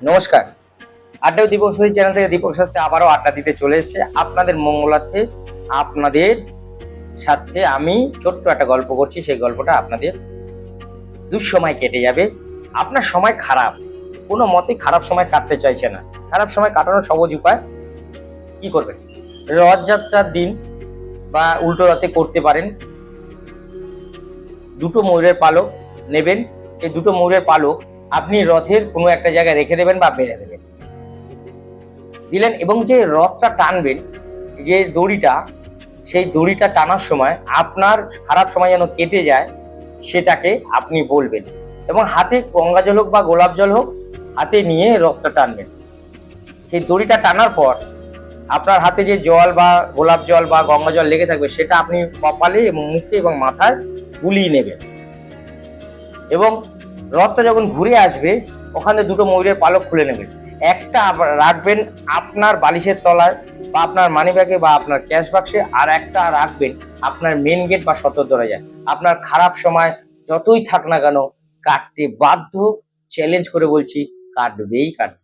নমস্কার। আড্ডা দীপক শাস্ত্রী চ্যানেল থেকে দীপক শাস্ত্রী আবারও আড্ডা দিতে চলে এসেছে আপনাদের মঙ্গলার্থে। আপনাদের সাথে আমি ছোট্ট একটা গল্প করছি, সেই গল্পটা আপনাদের দুঃসময় কেটে যাবে। আপনার সময় খারাপ, কোনো মতে খারাপ সময় কাটতে চাইছে না, খারাপ সময় কাটানোর সহজ উপায় কি করবেন? রথযাত্রার দিন বা উল্টো রথে করতে পারেন। দুটো ময়ূরের পালক নেবেন, এই দুটো ময়ূরের পালক আপনি রথের কোনো একটা জায়গায় রেখে দেবেন বা বেঁধে দেবেন, দিলেন, এবং যে রথটা টানবেন, যে দড়িটা, সেই দড়িটা টানার সময় আপনার খারাপ সময় যেন কেটে যায় সেটাকে আপনি বলবেন, এবং হাতে গঙ্গা জল হোক বা গোলাপ জল হোক হাতে নিয়ে রথটা টানবেন। সেই দড়িটা টানার পর আপনার হাতে যে জল বা গোলাপ জল বা গঙ্গা জল লেগে থাকবে সেটা আপনি কপালে এবং মুখে এবং মাথায় বুলিয়ে নেবেন, এবং রথটা যখন ঘুরে আসবে ওখানে দুটো ময়ূরের পালক খুলে নেবেন। একটা রাখবেন আপনার বালিশের তলায় বা আপনার মানিব্যাগে বা আপনার ক্যাশ বাক্সে, আর একটা রাখবেন আপনার মেন গেট বা সদর দরজায়। আপনার খারাপ সময় যতই থাক না কেন কাটতে বাধ্য, চ্যালেঞ্জ করে বলছি, কাটবেই কাটবে।